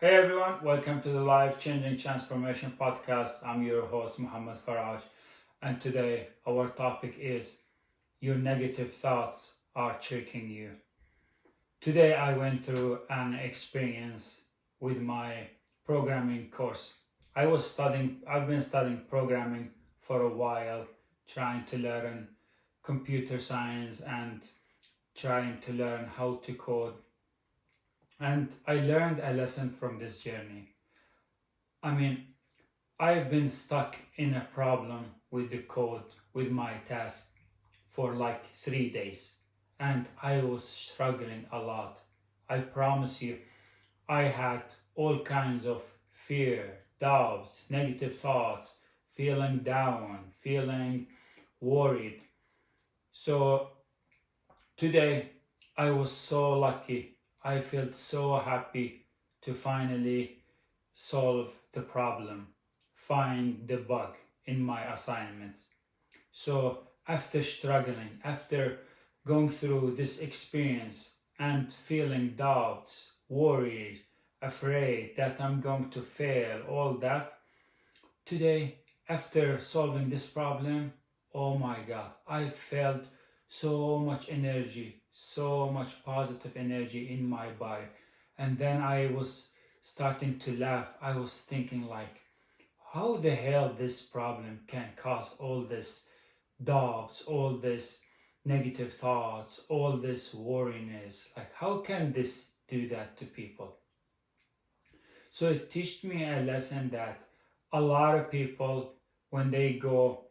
Hey everyone, welcome to the Life Changing Transformation Podcast. I'm your host, Muhammad Faraj, and today our topic is Your Negative Thoughts Are Tricking You. Today I went through an experience with my programming course. I've been studying programming for a while, trying to learn computer science and trying to learn how to code. And I learned a lesson from this journey. I mean, I've been stuck in a problem with the code with my task for like 3 days and I was struggling a lot. I promise you, I had all kinds of fear, doubts, negative thoughts, feeling down, feeling worried. So today I was so lucky. I felt so happy to finally solve the problem, find the bug in my assignment. So, after struggling, after going through this experience and feeling doubts, worries, afraid that I'm going to fail, all that, today, after solving this problem, oh my God, I felt so much energy, so much positive energy in my body. And then I was starting to laugh. I was thinking like, how the hell this problem can cause all this doubts, all this negative thoughts, all this worriness? Like, how can this do that to people? So it taught me a lesson that a lot of people, when they go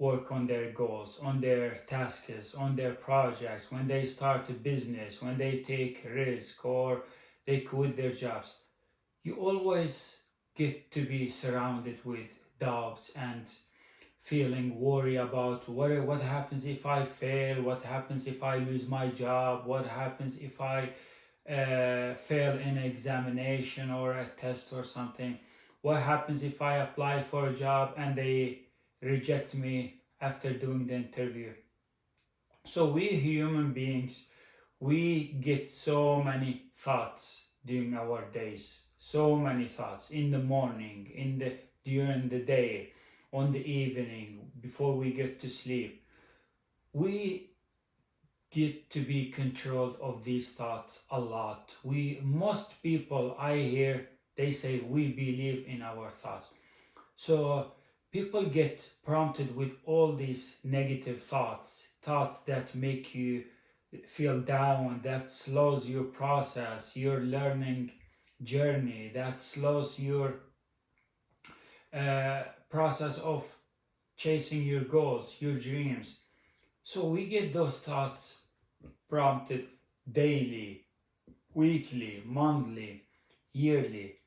work on their goals, on their tasks, on their projects, when they start a business, when they take risk or they quit their jobs, you always get to be surrounded with doubts and feeling worry about what happens if I fail, what happens if I lose my job, what happens if I fail in an examination or a test or something, what happens if I apply for a job and they reject me after doing the interview. So we human beings, we get so many thoughts during our days, so many thoughts in the morning, in the during the day, on the evening, before we get to sleep. We get to be controlled of these thoughts a lot. We most people I hear they say we believe in our thoughts. So people get prompted with all these negative thoughts, thoughts that make you feel down, that slows your process, your learning journey, that slows your process of chasing your goals, your dreams. So we get those thoughts prompted daily, weekly, monthly, yearly.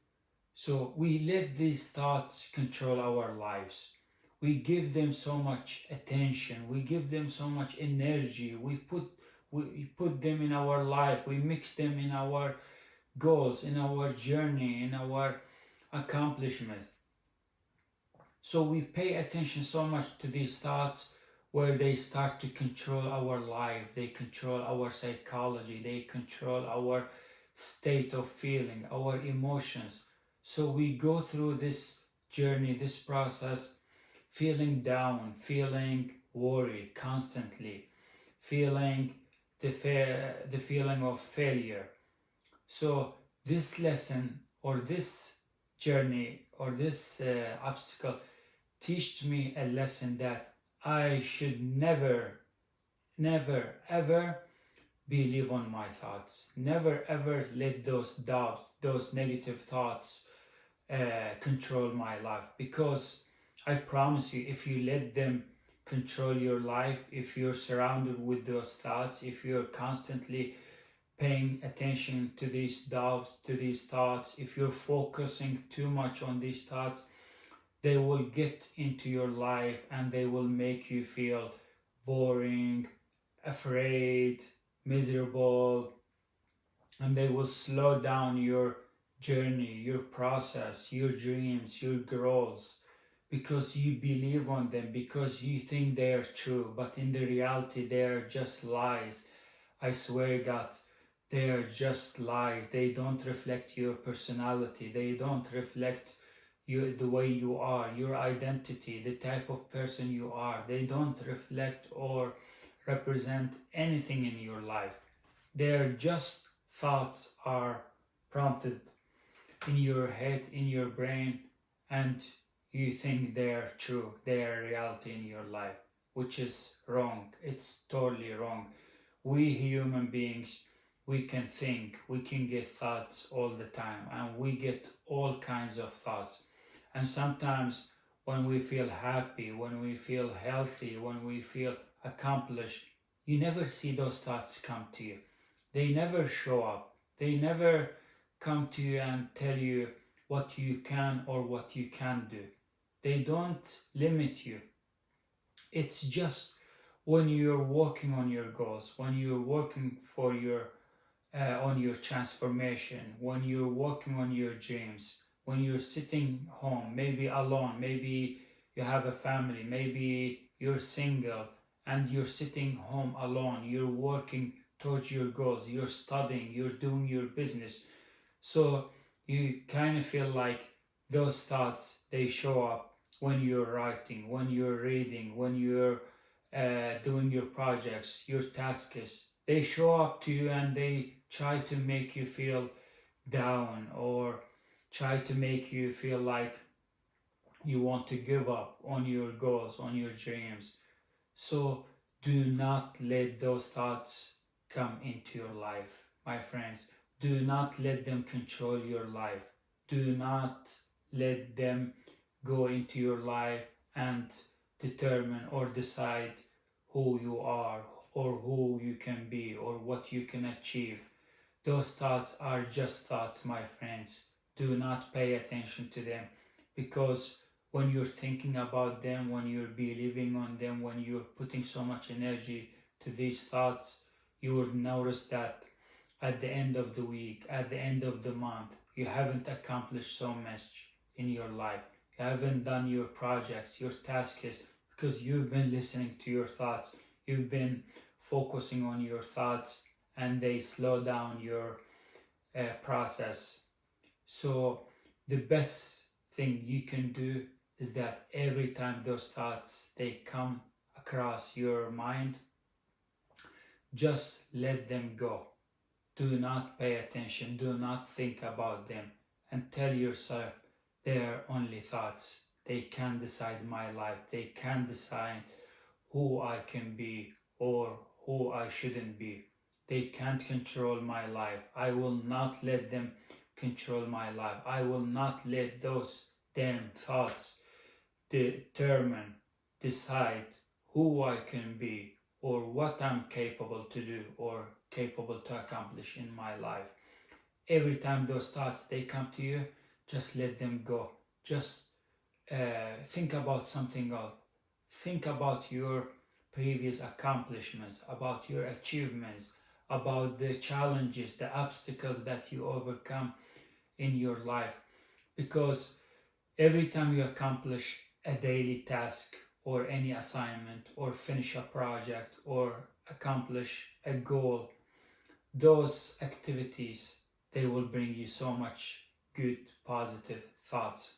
So we let these thoughts control our lives. We give them so much attention, we give them so much energy, we put them in our life, we mix them in our goals, in our journey, in our accomplishments. So we pay attention so much to these thoughts where they start to control our life, they control our psychology, they control our state of feeling, our emotions. So we go through this journey, this process, feeling down, feeling worried constantly, feeling the feeling of failure. So this lesson or this journey or this obstacle teach me a lesson that I should never, ever believe on my thoughts. Never, ever let those doubts, those negative thoughts control my life. Because I promise you, if you let them control your life, if you're surrounded with those thoughts, if you're constantly paying attention to these doubts, to these thoughts, if you're focusing too much on these thoughts, they will get into your life and they will make you feel boring, afraid, miserable, and they will slow down your journey, your process, your dreams, your goals because you believe on them, because you think they are true, but in the reality they are just lies. I swear God, They are just lies. They don't reflect your personality. They don't reflect you, the way you are, your identity, the type of person you are. They don't reflect or represent anything in your life. They're just thoughts are prompted in your head, in your brain, and you think they are true, they are reality in your life, which is wrong. It's totally wrong. We human beings, we can think, we can get thoughts all the time, and we get all kinds of thoughts. And sometimes when we feel happy, when we feel healthy, when we feel accomplished, you never see those thoughts come to you. They never show up. They never come to you and tell you what you can or what you can do. They don't limit you. It's just when you're working on your goals, when you're working for your on your transformation, when you're working on your dreams, when you're sitting home, maybe alone, maybe you have a family, maybe you're single and you're sitting home alone, you're working towards your goals, you're studying, you're doing your business. So you kind of feel like those thoughts, they show up when you're writing, when you're reading, when you're doing your projects, your tasks. They show up to you and they try to make you feel down or try to make you feel like you want to give up on your goals, on your dreams. So do not let those thoughts come into your life, my friends. Do not let them control your life. Do not let them go into your life and determine or decide who you are or who you can be or what you can achieve. Those thoughts are just thoughts, my friends. Do not pay attention to them because when you're thinking about them, when you're believing on them, when you're putting so much energy to these thoughts, you will notice that at the end of the week, at the end of the month, you haven't accomplished so much in your life. You haven't done your projects, your tasks, because you've been listening to your thoughts. You've been focusing on your thoughts and they slow down your process. So the best thing you can do is that every time those thoughts they come across your mind, just let them go. Do not pay attention, do not think about them, and tell yourself they are only thoughts. They can't decide my life, they can't decide who I can be or who I shouldn't be. They can't control my life. I will not let them control my life. I will not let those damn thoughts determine, decide who I can be or what I'm capable to do or capable to accomplish in my life. Every time those thoughts they come to you, just let them go. Just think about something else. Think about your previous accomplishments, about your achievements, about the challenges, the obstacles that you overcome in your life. Because every time you accomplish a daily task or any assignment or finish a project or accomplish a goal, those activities they will bring you so much good positive thoughts.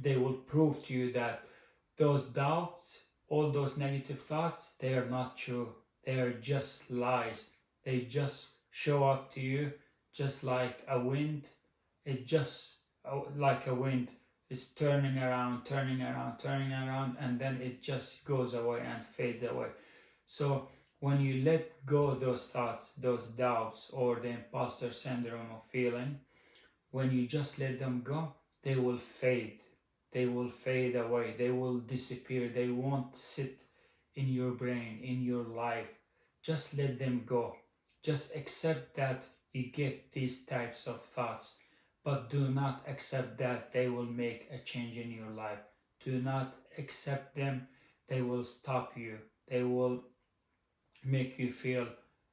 They will prove to you that those doubts, all those negative thoughts, they are not true. They are just lies. They just show up to you just like a wind. It just like a wind is turning around, turning around, turning around, and then it just goes away and fades away. So when you let go those thoughts, those doubts, or the imposter syndrome of feeling, when you just let them go, they will fade. They will fade away. They will disappear. They won't sit in your brain, in your life. Just let them go. Just accept that you get these types of thoughts, but do not accept that they will make a change in your life. Do not accept them. They will stop you. They will make you feel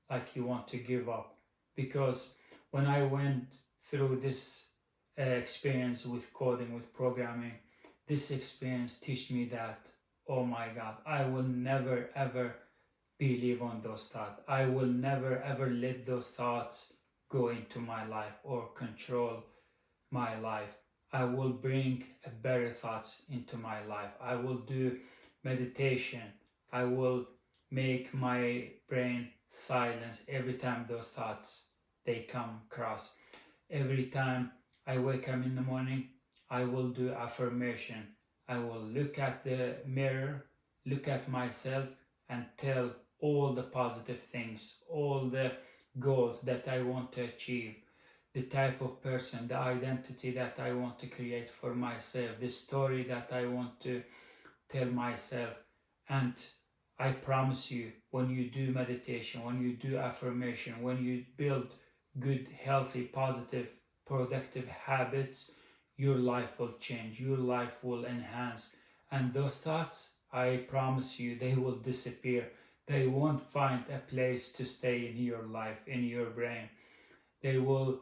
like you want to give up. Because when I went through this experience with coding, with programming, this experience teach me that, oh my God, I will never ever believe on those thoughts. I will never ever let those thoughts go into my life or control my life. I will bring better thoughts into my life. I will do meditation. I will make my brain silence every time those thoughts they come across. Every time I wake up in the morning, I will do affirmation. I will look at the mirror, look at myself, and tell all the positive things, all the goals that I want to achieve, the type of person, the identity that I want to create for myself, the story that I want to tell myself. And I promise you, when you do meditation, when you do affirmation, when you build good, healthy, positive, productive habits, your life will change, your life will enhance. And those thoughts, I promise you, they will disappear. They won't find a place to stay in your life, in your brain. They will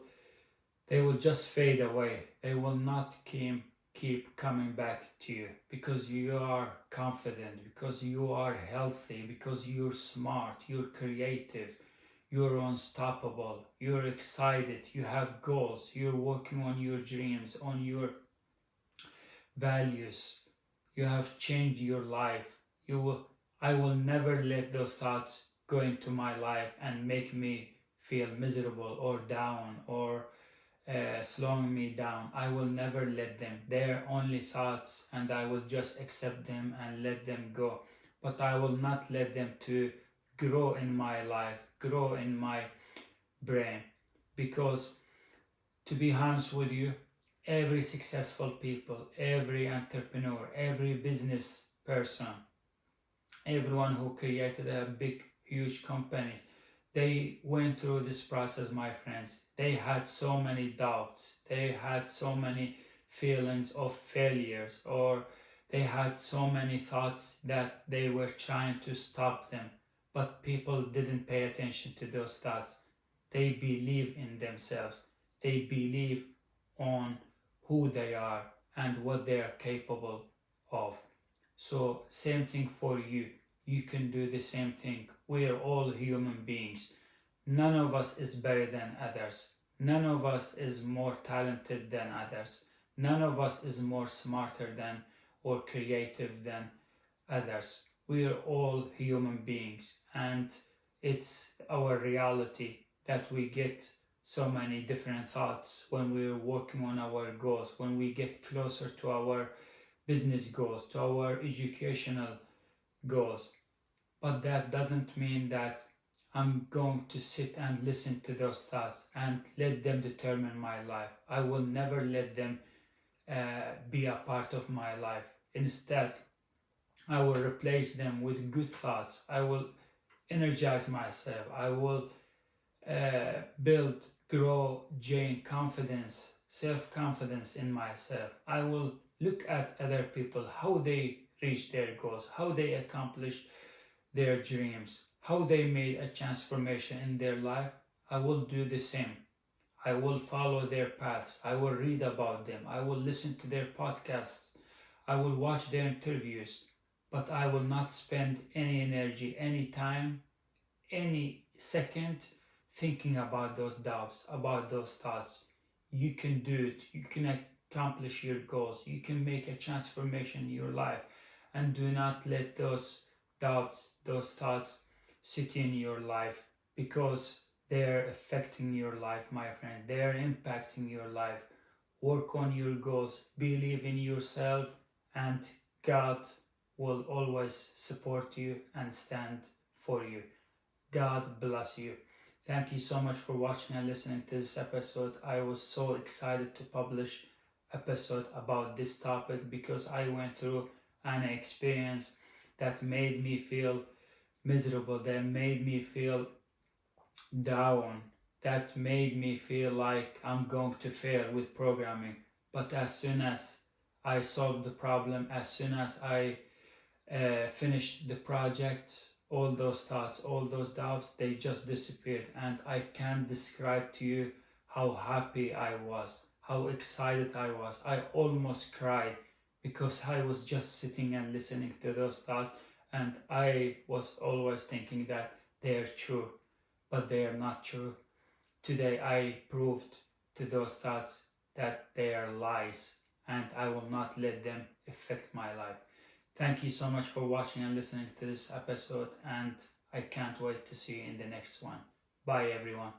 just fade away. They will not keep coming back to you, because you are confident, because you are healthy, because you're smart, you're creative, you're unstoppable, you're excited, you have goals, you're working on your dreams, on your values, you have changed your life. I will never let those thoughts go into my life and make me feel miserable or down or slowing me down. I will never let them. They're only thoughts, and I will just accept them and let them go. But I will not let them to grow in my life, grow in my brain. Because to be honest with you, every successful people, every entrepreneur, every business person, everyone who created a big, huge company, they went through this process, my friends. They had so many doubts. They had so many feelings of failures, or they had so many thoughts that they were trying to stop them. But people didn't pay attention to those thoughts. They believe in themselves. They believe on who they are and what they are capable of. So same thing for you. You can do the same thing. We are all human beings. None of us is better than others. None of us is more talented than others. None of us is more smarter than or creative than others. We are all human beings, and it's our reality that we get so many different thoughts when we're working on our goals, when we get closer to our business goals, to our educational goals. But that doesn't mean that I'm going to sit and listen to those thoughts and let them determine my life. I will never let them be a part of my life. Instead, I will replace them with good thoughts. I will energize myself. I will build, grow, gain confidence, self-confidence in myself. I will look at other people, how they reach their goals, how they accomplish their dreams, how they made a transformation in their life. I will do the same. I will follow their paths. I will read about them. I will listen to their podcasts. I will watch their interviews. But I will not spend any energy, any time, any second thinking about those doubts, about those thoughts. You can do it. You can accomplish your goals. You can make a transformation in your life. And do not let those doubts, those thoughts sit in your life, because they are affecting your life, my friend. They are impacting your life. Work on your goals. Believe in yourself, and God will always support you and stand for you. God bless you. Thank you so much for watching and listening to this episode. I was so excited to publish episode about this topic, because I went through an experience that made me feel miserable, that made me feel down, that made me feel like I'm going to fail with programming. But as soon as I solved the problem, as soon as I finished the project, all those thoughts, all those doubts, they just disappeared. And I can't describe to you how happy I was, how excited I was. I almost cried, because I was just sitting and listening to those thoughts, And I was always thinking that they are true, but they are not true. Today I proved to those thoughts that they are lies, and I will not let them affect my life. Thank you so much for watching and listening to this episode, and I can't wait to see you in the next one. Bye, everyone.